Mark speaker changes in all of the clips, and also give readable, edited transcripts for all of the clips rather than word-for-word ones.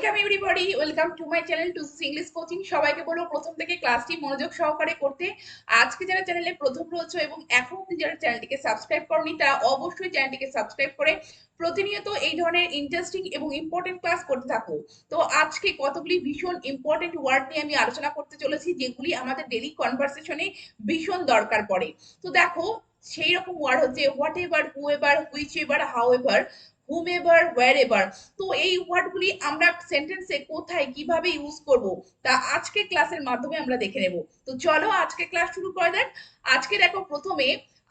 Speaker 1: Welcome everybody, welcome to my channel Tusi English coaching. সবাইকে বলবো প্রথম থেকে ক্লাসটি মনোযোগ সহকারে করতে। আজকে যারা চ্যানেলে প্রথম রয়েছে এবং এখন যারা চ্যানেলটিকে সাবস্ক্রাইব করনি তারা অবশ্যই চ্যানেলটিকে সাবস্ক্রাইব করে প্রতিনিয়ত এই ধরনের ইন্টারেস্টিং এবং ইম্পর্টেন্ট ক্লাস করতে থাকো। তো আজকে কতগুলি ভীষণ ইম্পর্টেন্ট ওয়ার্ড নিয়ে আমি আলোচনা করতে চলেছি, যেগুলি আমাদের ডেইলি কনভারসেশনে ভীষণ দরকার পড়ে। তো দেখো, সেই রকম ওয়ার্ড হচ্ছে what ever, who ever, which ever, how ever, whomever, wherever। তো এই ওয়ার্ডগুলি আমরা সেন্টেন্সে কোথায় কিভাবে ইউজ করব তা আজকে ক্লাসের মাধ্যমে আমরা দেখে নেব। তো চলো আজকে ক্লাস শুরু করা যাক। আজকে দেখো, প্রথমে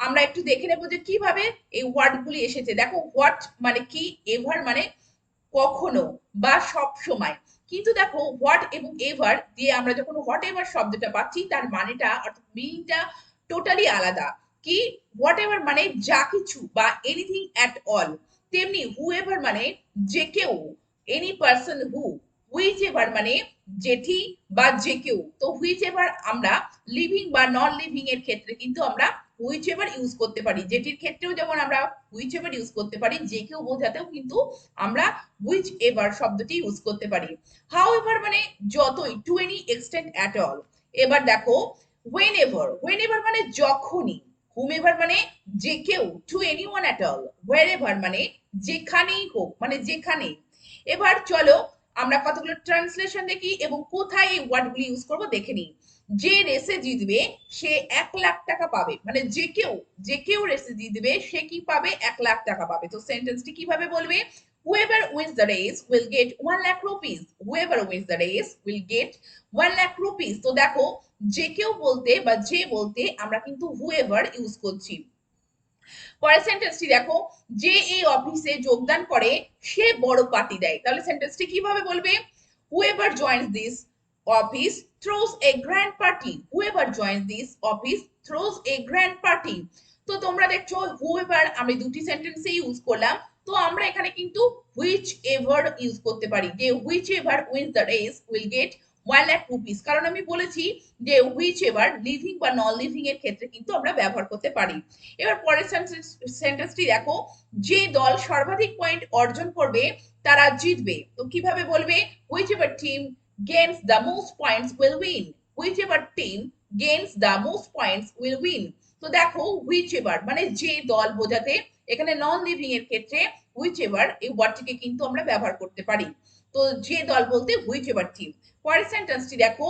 Speaker 1: আমরা একটু দেখে নেব যে কিভাবে এই ওয়ার্ডগুলি এসেছে। দেখো, হোয়াট মানে কি, এভার মানে কখনো বা সব সময়। কিন্তু দেখো, হোয়াট এবং এভার দিয়ে আমরা যখন হোয়াট এভার শব্দটা পাচ্ছি তার মানেটা অর্থাৎ মিনিংটা টোটালি আলাদা। কি, হোয়াট এভার মানে যা কিছু বা এনিথিং অ্যাট অল। তেমনি হুএভার মানে যে কেউ, any person who. Which ever মানে যেটি বা যে কেউ। তো হুইচ এভার আমরা লিভিং বা নন লিভিং এর ক্ষেত্রে কিন্তু আমরা হুইচ এভার ইউজ করতে পারি। যেটির ক্ষেত্রেও যেমন আমরা হুইচ এভার ইউজ করতে পারি, যে কেউ বোঝাতেও কিন্তু আমরা হুইচ এভার শব্দটি ইউজ করতে পারি। হাউ এভার মানে যতই, to any extent at all. এবার দেখো, হোয়েন এভার, হোয়েন এভার মানে যখনই। হুমেভার মানে যে কেউ, two anyone at all. Wherever মানে যেখানেই হোক, মানে যেখানে। এবার চলো আমরা কতগুলো ট্রান্সলেশন দেখি এবং কোথায় এই ওয়ার্ডগুলি ইউজ করব দেখে নিই। যে রেসে জিতবে সে 1,00,000 টাকা পাবে, মানে যে কেউ রেসে জিতবে সে কি পাবে, 1,00,000 টাকা পাবে। তো সেন্টেন্সটি কিভাবে বলবে, whoever wins the race will get 1,00,000 rupees, whoever wins the race will get 1,00,000 rupees। তো দেখো, যে কেউ বলতে বা যে বলতে আমরা কিন্তু whoever ইউজ করছি। পরের সেন্টেন্সটি দেখো, যে এই অফিসে যোগদান করে সে বড় পার্টি দেয়। তাহলে সেন্টেন্সটি কিভাবে বলবে, whoever joins this office throws a grand party, whoever joins this office throws a grand party। তো তোমরা দেখছো whoever আমি দুটি সেন্টেন্সে ইউজ করলাম। তো আমরা এখানে কিন্তু which ever ইউজ করতে পারি, যে which ever wins the race will get 1,00,000 rupees। কারণ আমি বলেছি যে which ever লিভিং বা নন লিভিং এর ক্ষেত্রে কিন্তু আমরা ব্যবহার করতে পারি। এবার পরের সেন্টেন্সটি দেখো, যে দল সর্বাধিক পয়েন্ট অর্জন করবে তারা জিতবে। তো কিভাবে বলবে, whichever team gains the most points will win, whichever team gains the most points will win। তো দেখো, whichever মানে যে দল বোঝাতে এখানে নন লিভিং এর ক্ষেত্রে whichever এই ওয়ার্ডটিকে কিন্তু আমরা ব্যবহার করতে পারি। তো যে দল বলতে whichever team। পরের সেন্টেন্সটি দেখো,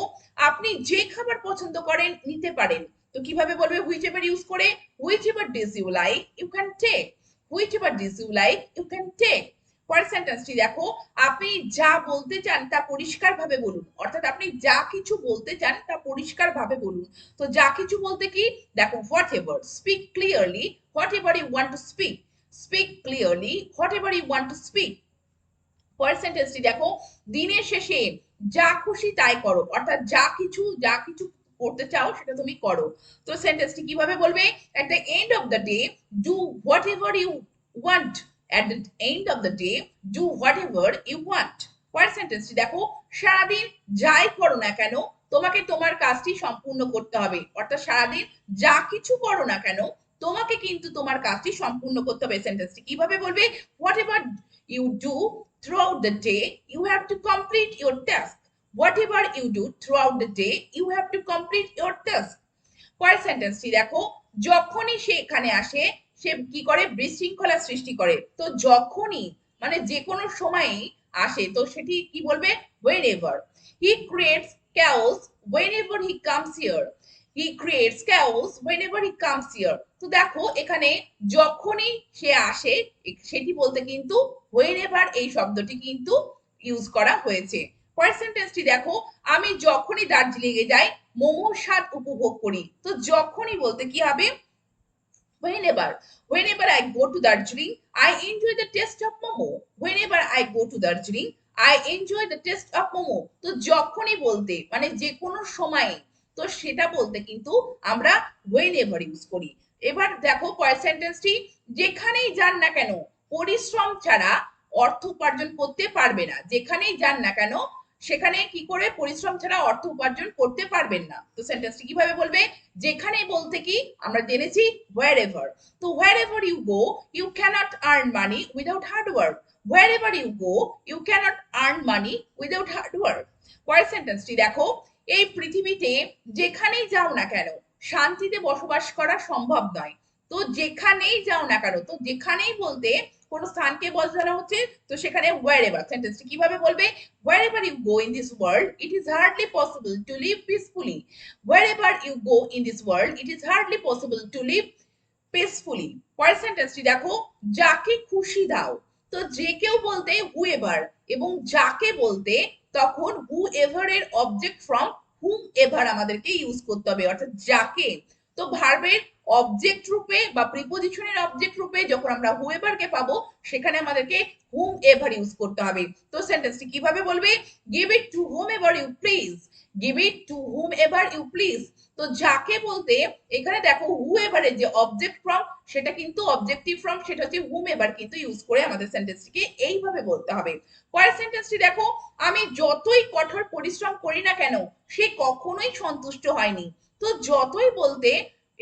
Speaker 1: আপনি যে খাবার পছন্দ করেন নিতে পারেন। তো কিভাবে বলবে, whichever ইউজ করে, whichever dish you like you can take, whichever dish you like you can take। পরের সেন্টেন্সটি দেখো, আপনি যা বলতে চান তা পরিষ্কার ভাবে বলুন, অর্থাৎ আপনি যা কিছু বলতে চান তা পরিষ্কার ভাবে বলুন। তো যা কিছু বলতে কি, দেখো whatever, speak clearly whatever you want to speak, speak clearly whatever you want to speak। পরের সেন্টেন্সটি দেখো, দিনের শেষে যা খুশি তাই করো, অর্থাৎ যা কিছু করতে চাও সেটা তুমি করো। তো সেন্টেন্সটি কিভাবে বলবে, at the end of the day do whatever you want, at the end of the day do whatever you want। পরের সেন্টেন্সটি দেখো, সারাদিন যাই করো না কেন তোমাকে তোমার কাজটি সম্পূর্ণ করতে হবে, অর্থাৎ সারাদিন যা কিছু করো না কেন তোমাকে কিন্তু তোমার কাজটি সম্পূর্ণ করতে হবে। সেন্টেন্সটি কিভাবে বলবে, whatever you do throughout the day you have to complete your task, whatever you do throughout the day you have to complete your task। পরের সেন্টেন্সটি দেখো, যখনই সে এখানে আসে সে কি করে, বিশৃঙ্খলা সৃষ্টি করে। তো যখনই মানে যে কোনো সময়ই আসে, তো সেটি কি বলবে, whenever। he creates chaos whenever he comes here, he creates chaos whenever he comes here। তো দেখো, এখানে যখনই সে আসে সেটি বলতে কিন্তু whenever এই শব্দটি কিন্তু ইউজ করা হয়েছে। পরের সেন্টেন্সটি দেখো, আমি যখনই দার্জিলিং এ যাই মোমোর স্বাদ উপভোগ করি। তো যখনই বলতে কি হবে, whenever, whenever I go to Darjeeling I enjoy the taste of momo, whenever I go to Darjeeling I enjoy the taste of momo। তো যখনই বলতে মানে যে কোনো সময়, তো সেটা বলতে কিন্তু আমরা whenever ইউজ করি। এবার দেখো পরের সেন্টেন্সটি, যেখানেই যান না কেন পরিশ্রম ছাড়া অর্থ উপার্জন করতে পারবে না, যেখানেই যান না কেন সেখানে কি করে পরিশ্রম ছাড়া অর্থ উপার্জন করতে পারবেন না। তো সেন্টেন্সটি কিভাবে বলবে, যেখানে বলতে কি আমরা জেনেছি wherever। তো wherever you go you cannot earn money without hard work, wherever you go you cannot earn money without hard work. পরের সেন্টেন্সটি দেখো, এই পৃথিবীতে যেখানেই যাও না কেন শান্তিতে বসবাস করা সম্ভব নয়। তো যেখানেই যাও না কেন, তো যেখানেই বলতে কোন স্থানকে বোঝানো হচ্ছে, তো সেখানে wherever সেন্টেন্সটি কিভাবে বলবে, wherever you go in this world it is hardly possible to live peacefully. Wherever you go in this world it is hardly possible to live peacefully. পরের সেন্টেন্সটি দেখো, যাকে খুশি দাও। তো যে কেউ বলতে whoever এবং যাকে বলতে তখন whoever এর অবজেক্ট ফ্রম whomever আমাদেরকে ইউজ করতে হবে, অর্থাৎ যাকে। তো ভার্বের অবজেক্ট রূপে বা প্রিপোজিশনের অবজেক্ট রূপে যখন আমরা whoever কে পাবো সেখানে আমাদেরকে whomever ইউজ করতে হবে। তো সেন্টেন্সটি কিভাবে বলবে, give it to whomever you please. give it to whomever you please. তো যাকে বলতে এখানে দেখো whoever এর যে অবজেক্ট ফ্রম সেটা কিন্তু অবজেক্টিভ ফ্রম, সেটা হচ্ছে whomever কিন্তু ইউজ করে আমাদের সেন্টেন্সটিকে এইভাবে বলতে হবে। পরের সেন্টেন্সটি দেখো, আমি যতই কঠোর পরিশ্রম করি না কেন সে কখনোই সন্তুষ্ট হয়নি। তো যতই বলতে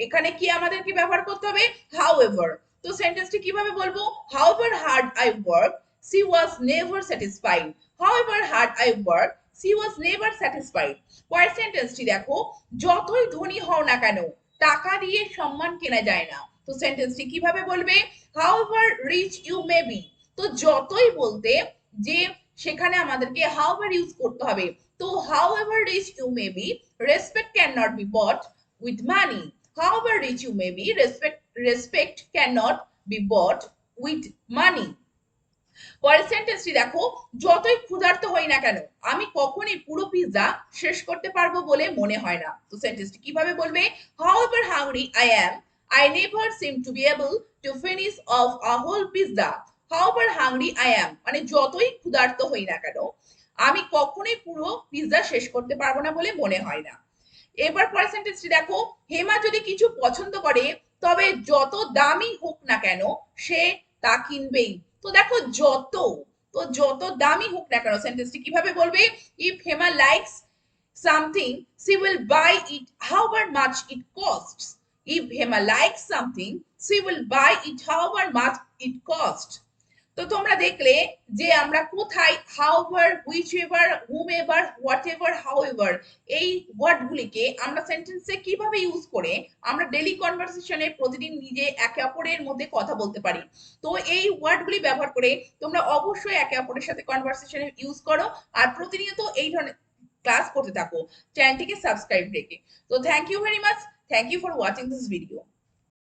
Speaker 1: এখানে কি আমাদেরকে ব্যবহার করতে হবে, however। তো সেন্টেন্সটি কিভাবে বলবো, however hard I work she was never satisfied. however hard I work she was never satisfied. পরের সেন্টেন্সটি দেখো, যতই ধনী হও না কেন টাকা দিয়ে সম্মান কেনা যায় না। তো সেন্টেন্সটি কিভাবে বলবে, however rich you may be। তো যতই বলতে যে সেখানে আমাদেরকে however ইউজ করতে হবে। তো however rich you may be respect cannot be bought with money. however rich you may be respect cannot be bought with money. পরের সেন্টেন্সটি দেখো, যতই ক্ষুধার্ত হই না কেন আমি কখনোই পুরো পিৎজা শেষ করতে পারবো বলে মনে হয় না। তো সেন্টেন্সটি কিভাবে বলবে, however hungry I am I never seem to be able to finish off a whole pizza. however hungry I am মানে যতই ক্ষুধার্ত হই না কেন আমি কখনোই পুরো পিৎজা শেষ করতে পারবো না বলে মনে হয় না। এবার পরের সেন্টেন্সটি দেখো, হেমা যদি কিছু পছন্দ করে তবে যত দামি হোক না কেন সে তা কিনবেই। তো দেখো যত, তো যত দামি হোক না কেন সেন্টেন্সটি কিভাবে বলবে, if Hema likes something she will buy it however much it costs. if Hema likes something she will buy it however much it costs. তো তোমরা দেখলে যে আমরা কোথায় however, whichever, whomever, whatever, however এই ওয়ার্ডগুলিকে আমরা সেন্টেন্সে কিভাবে ইউজ করে আমরা ডেইলি কনভারসেশনে প্রতিদিন নিজে একে অপরের মধ্যে কথা বলতে পারি। তো এই ওয়ার্ডগুলি ব্যবহার করে তোমরা অবশ্যই একে অপরের সাথে কনভারসেশনে ইউজ করো আর প্রতিনিয়ত এই ধরনের ক্লাস করতে থাকো চ্যানেলটিকে সাবস্ক্রাইব রেখে। তো thank you very much, thank you for watching this video.